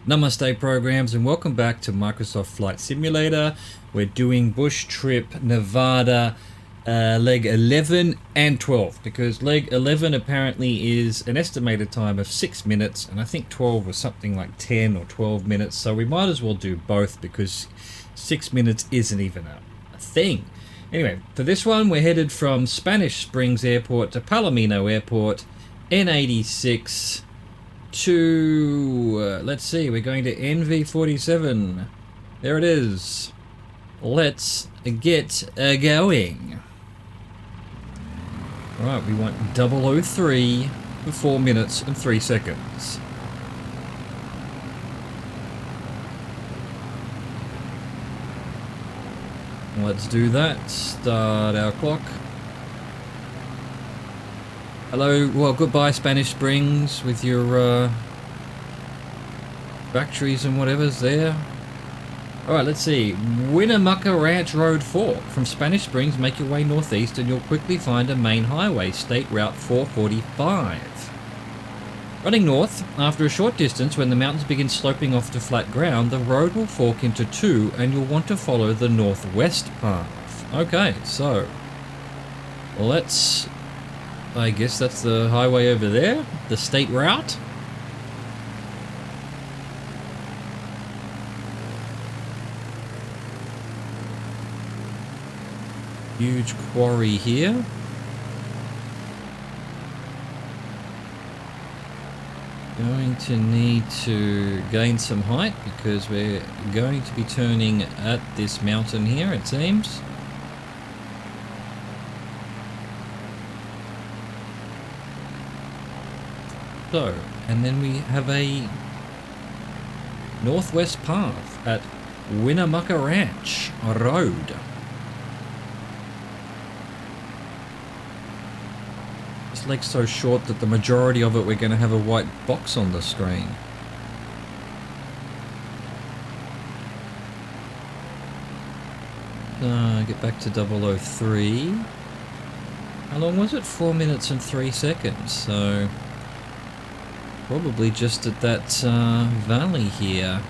Namaste programs and welcome back to Microsoft Flight Simulator. We're doing Bush Trip Nevada leg 11 and 12 because leg 11 apparently is an estimated time of 6 minutes and I think 12 was something like 10 or 12 minutes, so we might as well do both because 6 minutes isn't even a thing. Anyway, for this one we're headed from Spanish Springs Airport to Palomino Airport, N86 to, let's see, we're going to NV47. There it is. Let's get going. Right, we want 003 for 4 minutes and 3 seconds. Let's do that. Start our clock. Hello, well, goodbye Spanish Springs with your factories and whatever's there. Alright, let's see. Winnemucca Ranch Road 4. From Spanish Springs, make your way northeast and you'll quickly find a main highway, State Route 445. Running north, after a short distance, when the mountains begin sloping off to flat ground, the road will fork into two and you'll want to follow the northwest path. Okay, so let's... I guess that's the highway over there, the state route. Huge quarry here. Going to need to gain some height because we're going to be turning at this mountain here, it seems. So, and then we have a northwest path at Winnemucca Ranch Road. This leg's so short that the majority of it we're going to have a white box on the screen. Get back to 003. How long was it? 4 minutes and 3 seconds, so... probably just at that valley here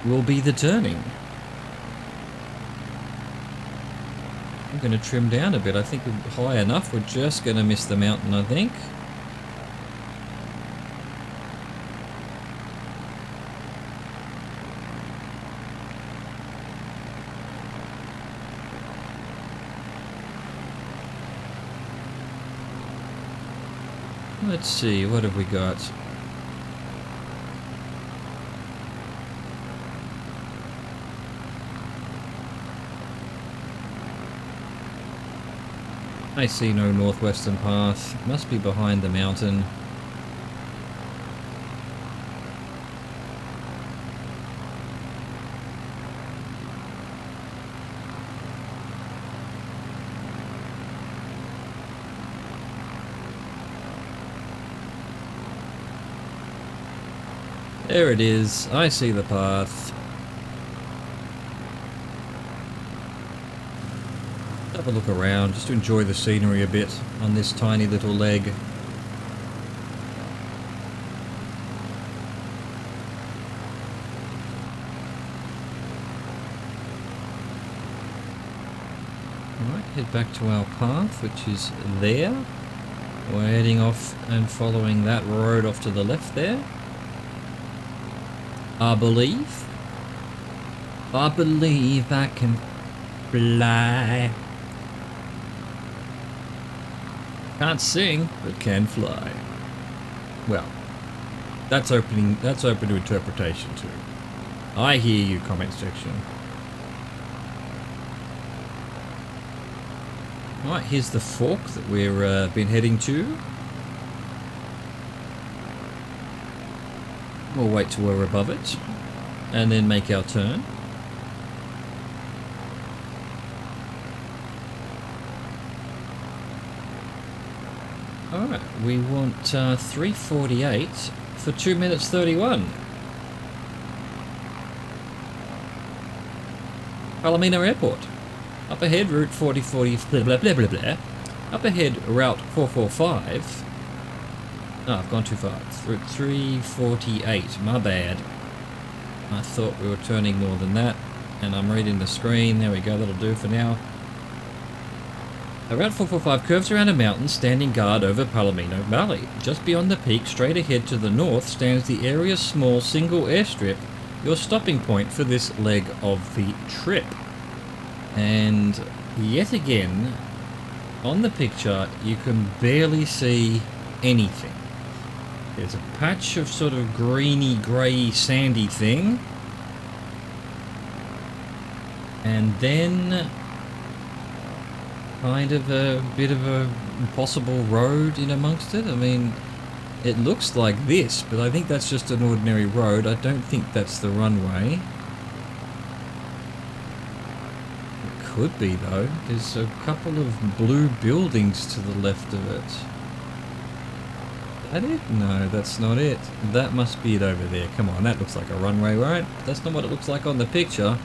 will be the turning. I'm going to trim down a bit. I think we're high enough. We're just going to miss the mountain, I think. Let's see, what have we got? I see no northwestern path. Must be behind the mountain. There it is. I see the path. Have a look around, just to enjoy the scenery a bit on this tiny little leg. Alright, head back to our path, which is there. We're heading off and following that road off to the left there. I believe I can fly. Can't sing, but can fly. Well, that's open to interpretation too. I hear you, comment section. Right, here's the fork that we've been heading to. We'll wait till we're above it, and then make our turn. Alright, we want 3:48 for 2 minutes 31. Palomino Airport. Up ahead, route 4040, blah blah blah blah blah. Up ahead, route 445. Oh, I've gone too far. 348. My bad. I thought we were turning more than that. And I'm reading the screen. There we go. That'll do for now. Route 445 curves around a mountain, standing guard over Palomino Valley. Just beyond the peak, straight ahead to the north, stands the area's small single airstrip, your stopping point for this leg of the trip. And yet again, on the picture, you can barely see anything. There's a patch of sort of greeny, grey, sandy thing. And then kind of a bit of a impossible road in amongst it. I mean, it looks like this, but I think that's just an ordinary road. I don't think that's the runway. It could be though. There's a couple of blue buildings to the left of it. Is that it? No, that's not it. That must be it over there. Come on, that looks like a runway, right? That's not what it looks like on the picture.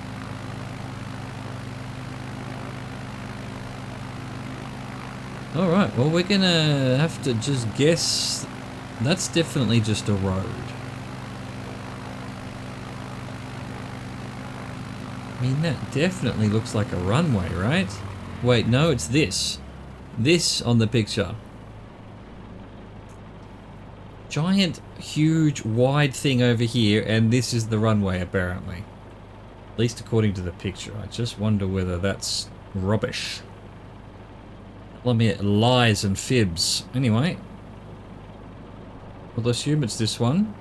Alright, well we're gonna have to just guess. That's definitely just a road. I mean, that definitely looks like a runway, right? Wait, no, it's this. This on the picture. Giant, huge, wide thing over here, and this is the runway apparently. At least according to the picture. I just wonder whether that's rubbish. Let me lies and fibs. Anyway, we'll assume it's this one.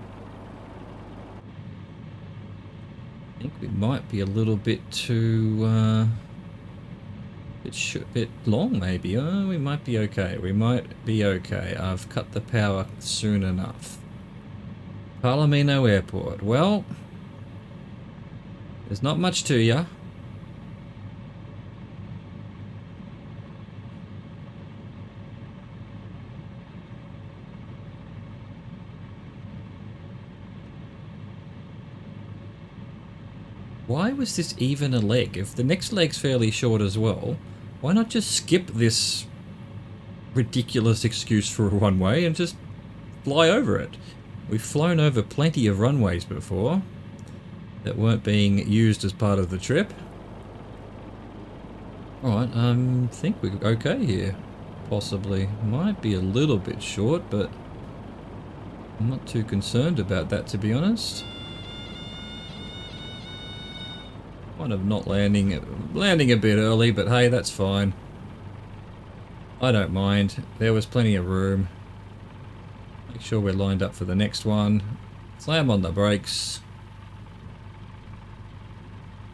I think we might be a little bit too, bit long maybe. Oh, we might be okay. We might be okay. I've cut the power soon enough. Palomino Airport. Well, there's not much to ya. Why was this even a leg? If the next leg's fairly short as well, why not just skip this ridiculous excuse for a runway and just fly over it? We've flown over plenty of runways before that weren't being used as part of the trip. Alright, I think we're okay here. Possibly. Might be a little bit short, but I'm not too concerned about that, to be honest. Kind of not landing a bit early, but hey, that's fine. I don't mind. There was plenty of room. Make sure we're lined up for the next one. Slam on the brakes.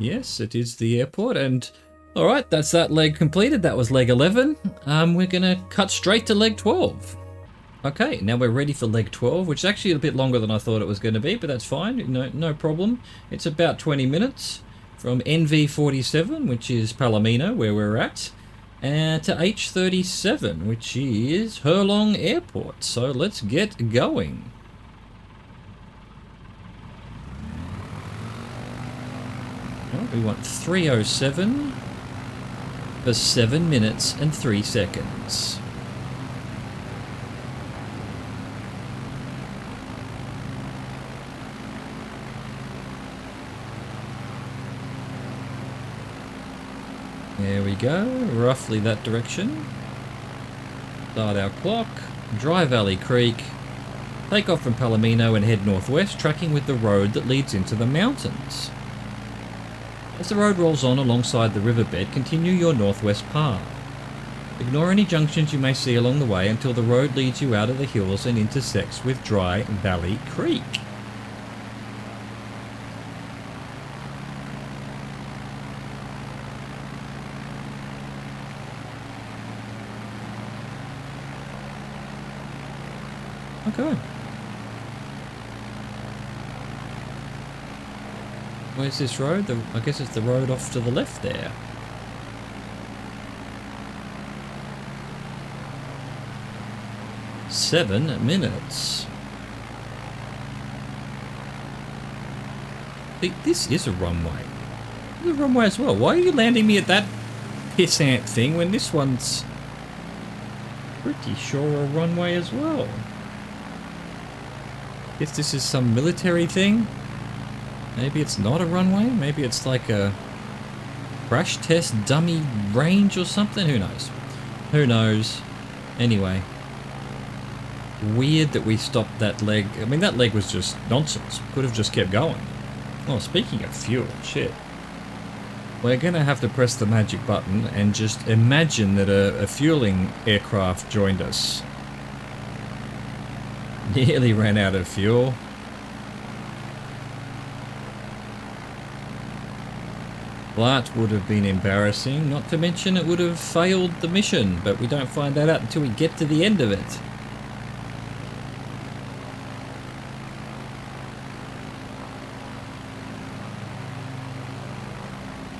Yes, it is the airport, and alright, that's that leg completed. That was leg 11. We're gonna cut straight to leg 12. Okay, now we're ready for leg 12, which is actually a bit longer than I thought it was going to be, but that's fine. No problem. It's about 20 minutes. From NV47, which is Palomino, where we're at, to H37, which is Hurlong Airport. So let's get going. Well, we want 307 for 7 minutes and 3 seconds. There we go, roughly that direction. Start our clock, Dry Valley Creek, take off from Palomino and head northwest, tracking with the road that leads into the mountains. As the road rolls on alongside the riverbed, continue your northwest path. Ignore any junctions you may see along the way until the road leads you out of the hills and intersects with Dry Valley Creek. Okay. Where's this road? I guess it's the road off to the left there. Seven minutes. This is a runway. It's a runway as well. Why are you landing me at that pissant thing when this one's pretty sure a runway as well? Guess this is some military thing. Maybe it's not a runway. Maybe it's like a crash test dummy range or something. Who knows? Who knows? Anyway. Weird that we stopped that leg. I mean, that leg was just nonsense. Could have just kept going. Oh, speaking of fuel, shit. We're going to have to press the magic button and just imagine that a fueling aircraft joined us. Nearly ran out of fuel. That would have been embarrassing, not to mention it would have failed the mission, but we don't find that out until we get to the end of it.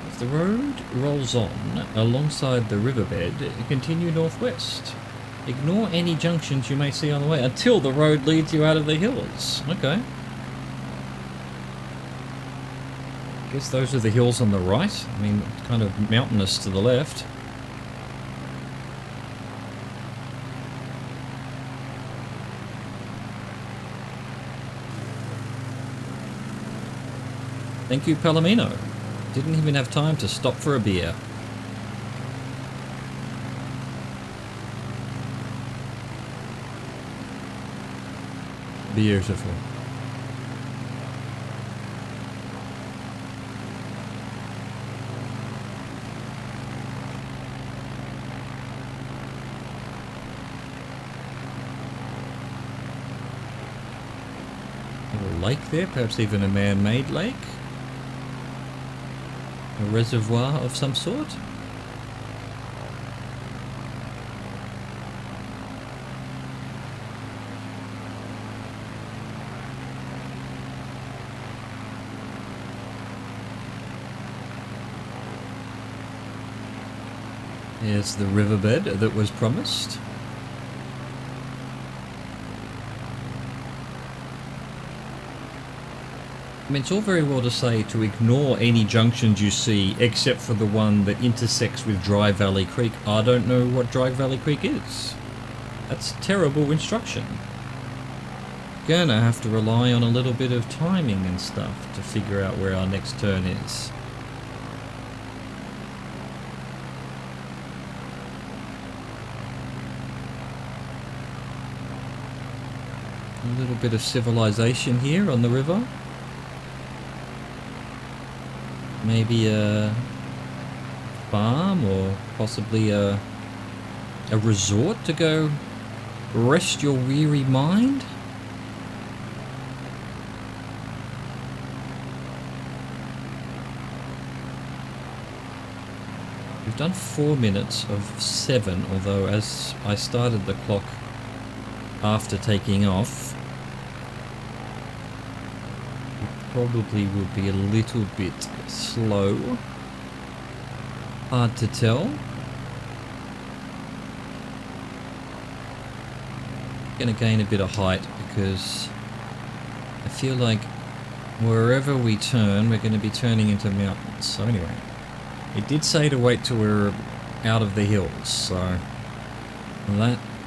As the road rolls on alongside the riverbed, continue northwest. Ignore any junctions you may see on the way until the road leads you out of the hills. Okay. Guess those are the hills on the right. I mean, kind of mountainous to the left. Thank you, Palomino. Didn't even have time to stop for a beer. Beautiful. A lake there, perhaps even a man-made lake. A reservoir of some sort. Here's the riverbed that was promised. I mean, it's all very well to say to ignore any junctions you see except for the one that intersects with Dry Valley Creek. I don't know what Dry Valley Creek is. That's terrible instruction. Gonna have to rely on a little bit of timing and stuff to figure out where our next turn is. A little bit of civilization here on the river. Maybe a farm or possibly a resort to go rest your weary mind. We've done 4 minutes of 7, although as I started the clock after taking off, probably would be a little bit slow. Hard to tell. Gonna gain a bit of height because I feel like wherever we turn, we're going to be turning into mountains. So anyway, it did say to wait till we're out of the hills, so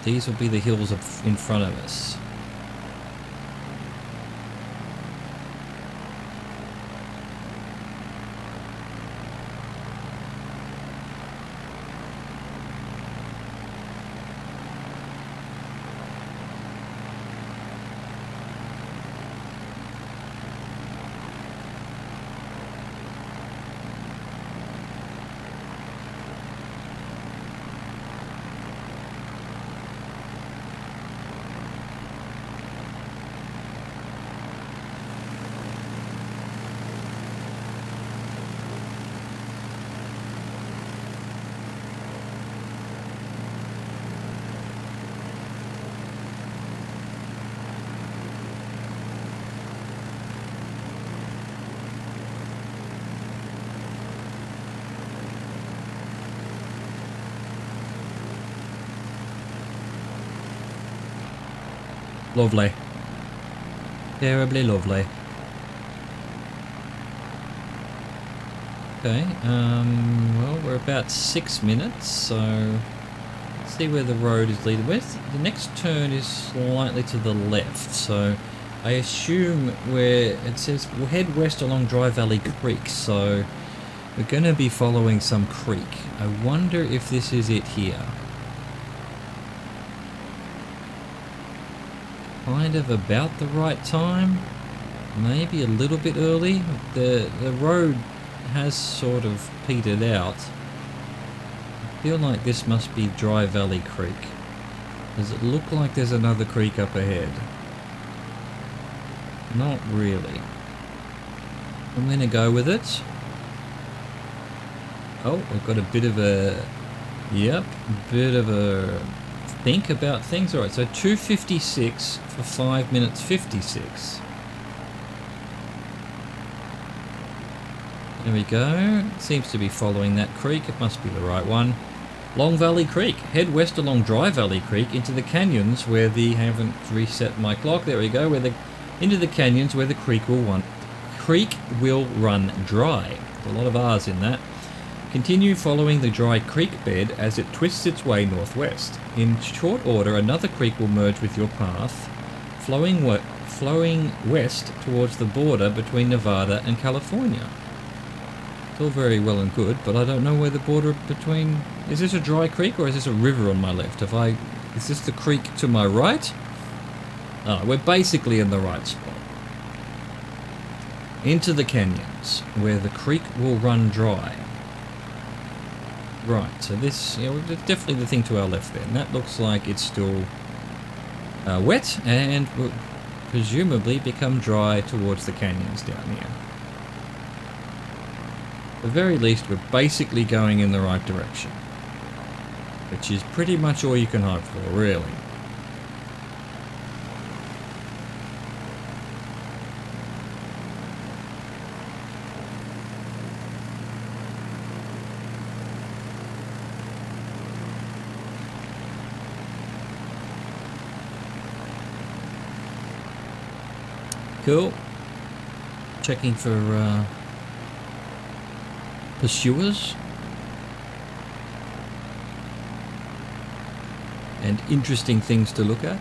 these will be the hills in front of us. Lovely. Terribly lovely. Okay, well, we're about 6 minutes, so let's see where the road is leading. The next turn is slightly to the left, so I assume it says we'll head west along Dry Valley Creek, so we're going to be following some creek. I wonder if this is it here. Kind of about the right time, maybe a little bit early. The road has sort of petered out. I feel like this must be Dry Valley Creek. Does it look like there's another creek up ahead? Not really. I'm gonna go with it. Oh, we've got a bit of a, yep, bit of a think about things. All right, so 2:56 for 5 minutes 56. There we go. Seems to be following that creek. It must be the right one. Long Valley Creek. Head west along Dry Valley Creek into the canyons where the, haven't reset my clock. There we go. Into the canyons where the creek will run dry. There's a lot of R's in that. Continue following the dry creek bed as it twists its way northwest. In short order, another creek will merge with your path, flowing west towards the border between Nevada and California. It's all very well and good, but I don't know where the border between... Is this a dry creek or is this a river on my left? Is this the creek to my right? Oh, we're basically in the right spot. Into the canyons, where the creek will run dry. Right, so this, definitely the thing to our left there. And that looks like it's still wet and will presumably become dry towards the canyons down here. At the very least, we're basically going in the right direction. Which is pretty much all you can hope for, really. Cool. Checking for pursuers and interesting things to look at.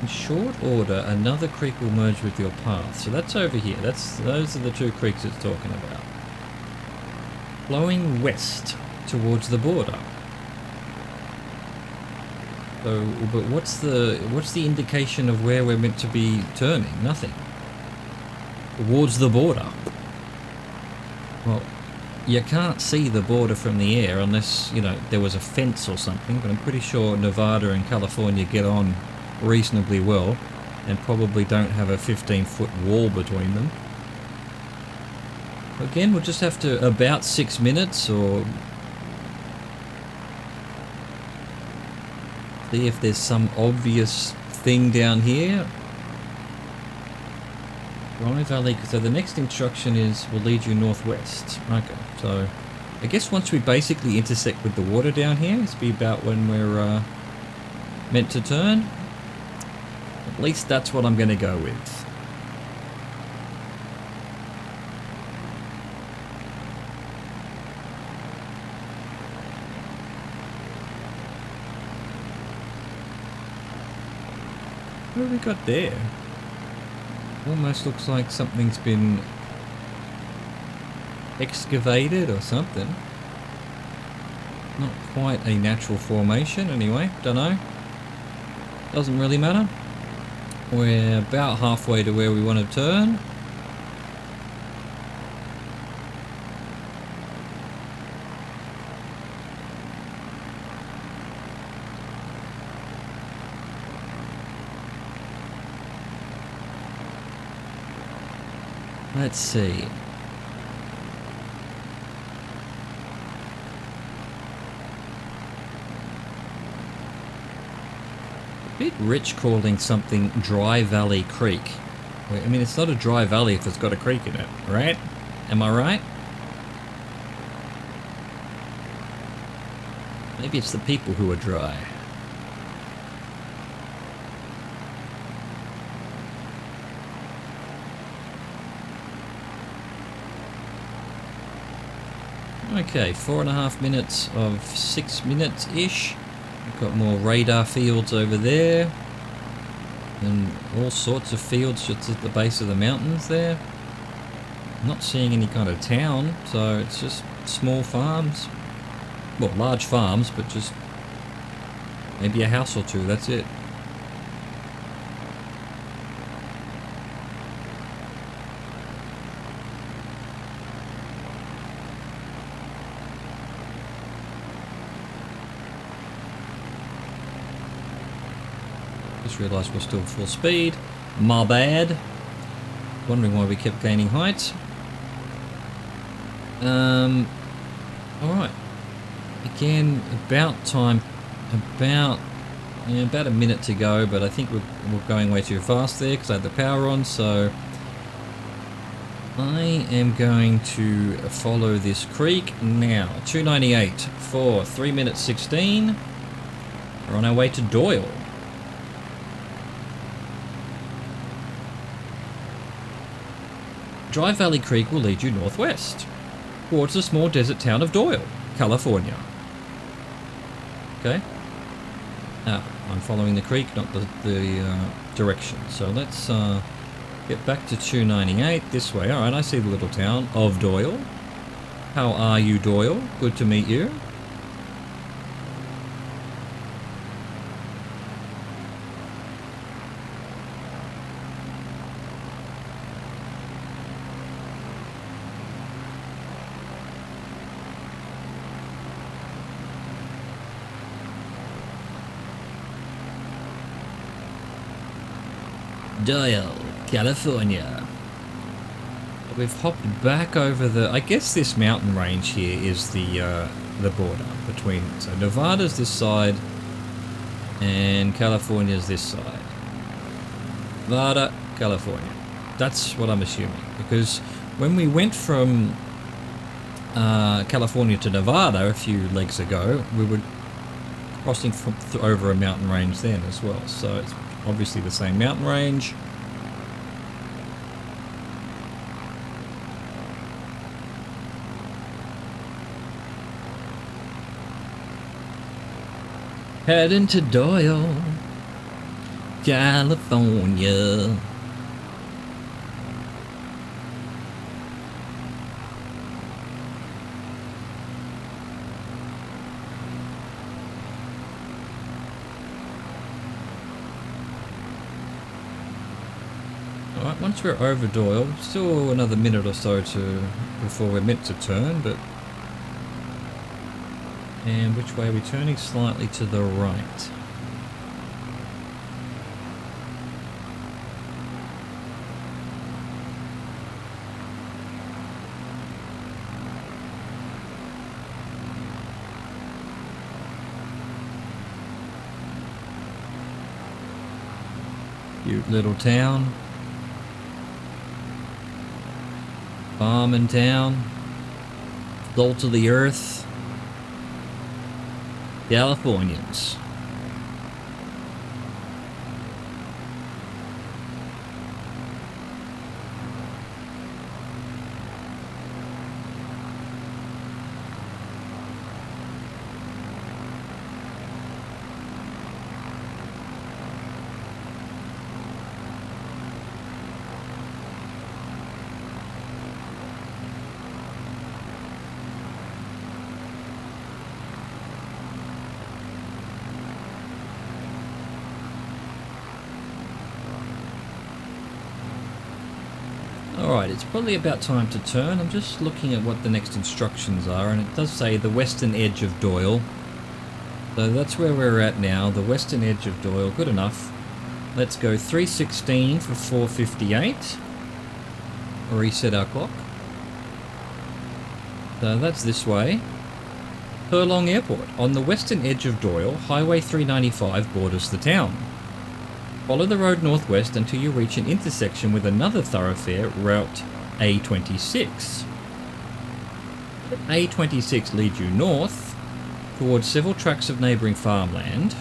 In short order, another creek will merge with your path. So that's over here. Those are the two creeks it's talking about. Flowing west towards the border. So, but what's the indication of where we're meant to be turning? Nothing. Towards the border. Well, you can't see the border from the air unless, there was a fence or something, but I'm pretty sure Nevada and California get on reasonably well and probably don't have a 15-foot wall between them. Again, we'll just have to about 6 minutes or see if there's some obvious thing down here. Dry Valley, so the next instruction is will lead you northwest. Okay, so I guess once we basically intersect with the water down here, it's be about when we're meant to turn. At least that's what I'm going to go with. What have we got there? Almost looks like something's been excavated or something. Not quite a natural formation anyway, don't know. Doesn't really matter. We're about halfway to where we want to turn. Let's see. Bit rich calling something Dry Valley Creek. I mean, it's not a dry valley if it's got a creek in it, right? Am I right? Maybe it's the people who are dry. Okay, 4.5 minutes of 6 minutes-ish. We've got more radar fields over there. And all sorts of fields just at the base of the mountains there. Not seeing any kind of town, so it's just small farms. Well, large farms, but just maybe a house or two, that's it. Just realised we're still full speed. My bad. Wondering why we kept gaining height. Alright. Again, about time. About a minute to go, but I think we're going way too fast there because I had the power on, so I am going to follow this creek now. 298 for 3 minutes 16. We're on our way to Doyle. Dry Valley Creek will lead you northwest towards the small desert town of Doyle, California. Okay. I'm following the creek, not the direction. So let's get back to 298 this way. All right, I see the little town of Doyle. How are you, Doyle? Good to meet you. Doyle, California. We've hopped back over the... I guess this mountain range here is the border between... So Nevada's this side and California's this side. Nevada, California. That's what I'm assuming. Because when we went from California to Nevada a few legs ago, we were crossing over a mountain range then as well. So it's obviously the same mountain range. Heading to Doyle, California. Alright, once we're over Doyle, still another minute or so before we're meant to turn, but... And which way are we turning? Slightly to the right. Cute little town. Farming town. Salt of the earth. Californians. Alright, it's probably about time to turn. I'm just looking at what the next instructions are, and it does say the western edge of Doyle. So that's where we're at now, the western edge of Doyle. Good enough. Let's go 316 for 458. Reset our clock. So that's this way. Furlong Airport. On the western edge of Doyle, Highway 395 borders the town. Follow the road northwest until you reach an intersection with another thoroughfare, Route A26. A26 leads you north towards several tracts of neighbouring farmland.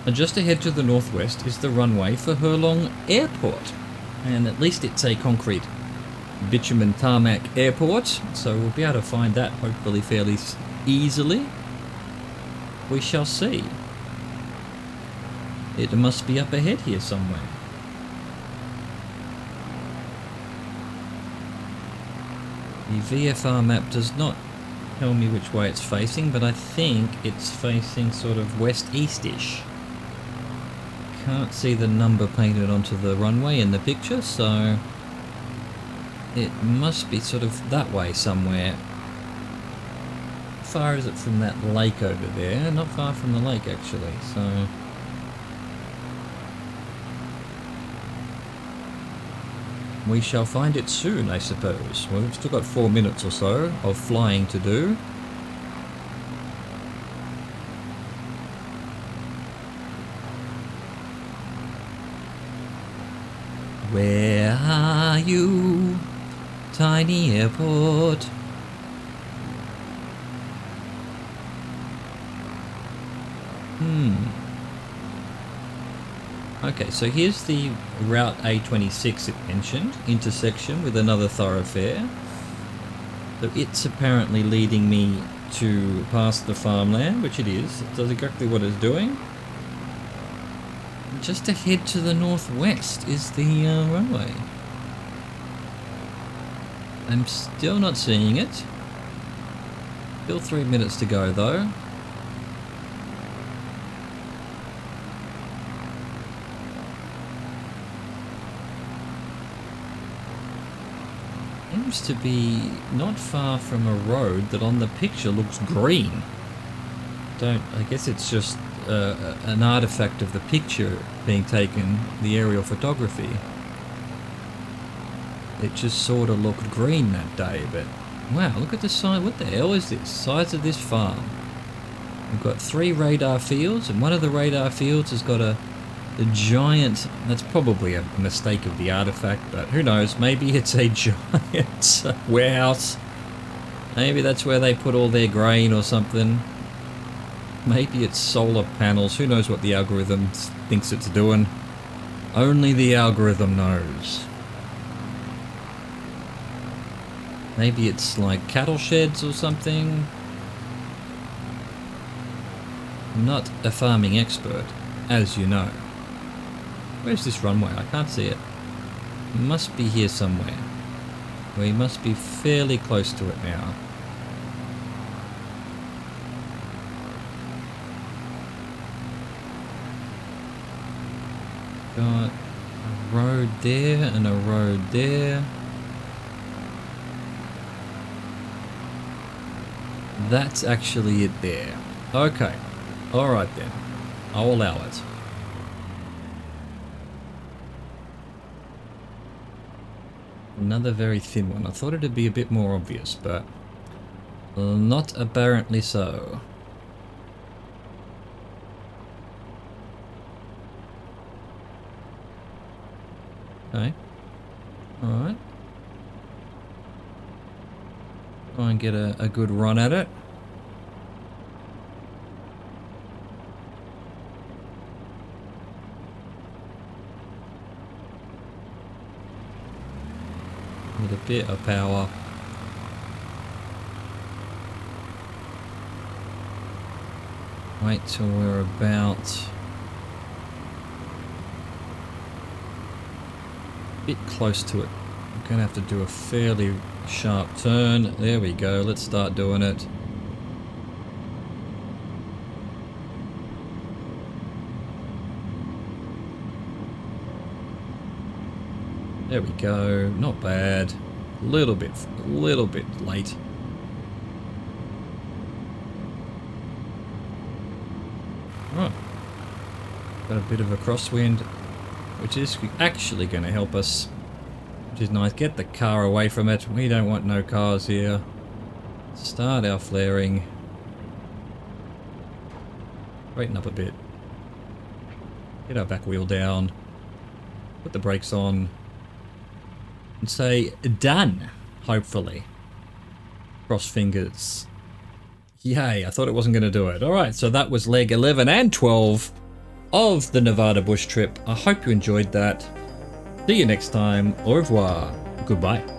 And just ahead to the northwest is the runway for Hurlong Airport. And at least it's a concrete bitumen tarmac airport, so we'll be able to find that hopefully fairly easily. We shall see. It must be up ahead here somewhere. The VFR map does not tell me which way it's facing, but I think it's facing sort of west-east-ish. Can't see the number painted onto the runway in the picture, so it must be sort of that way somewhere. How far is it from that lake over there? Not far from the lake actually, so we shall find it soon, I suppose. Well, we've still got 4 minutes or so of flying to do. Where are you, tiny airport? Okay, so here's the Route A26 it mentioned, intersection with another thoroughfare. So it's apparently leading me to past the farmland, which it is. It does exactly what it's doing. Just ahead to the northwest is the runway. I'm still not seeing it. Still 3 minutes to go though. Seems to be not far from a road that on the picture looks green. I guess it's just an artifact of the picture being taken, the aerial photography. It just sort of looked green that day, but wow, look at the size. What the hell is this? Size of this farm. We've got 3 radar fields, and one of the radar fields has got a giant, that's probably a mistake of the artifact, but who knows, maybe it's a giant warehouse. Maybe that's where they put all their grain or something. Maybe it's solar panels, who knows what the algorithm thinks it's doing. Only the algorithm knows. Maybe it's like cattle sheds or something. I'm not a farming expert, as you know. Where's this runway? I can't see it. It must be here somewhere. We must be fairly close to it now. Got a road there and a road there. That's actually it there. Okay. Alright then. I'll allow it. Another very thin one. I thought it'd be a bit more obvious, but not apparently so. Okay. Alright. Try and get a good run at it. With a bit of power. Wait till we're about a bit close to it. I'm gonna have to do a fairly sharp turn. There we go, let's start doing it. There we go, not bad. Little bit late. Right. Got a bit of a crosswind, which is actually going to help us, which is nice. Get the car away from it. We don't want no cars here. Start our flaring. Straighten up a bit. Get our back wheel down. Put the brakes on. And say, done, hopefully. Cross fingers. Yay, I thought it wasn't going to do it. Alright, so that was leg 11 and 12 of the Nevada bush trip. I hope you enjoyed that. See you next time. Au revoir. Goodbye.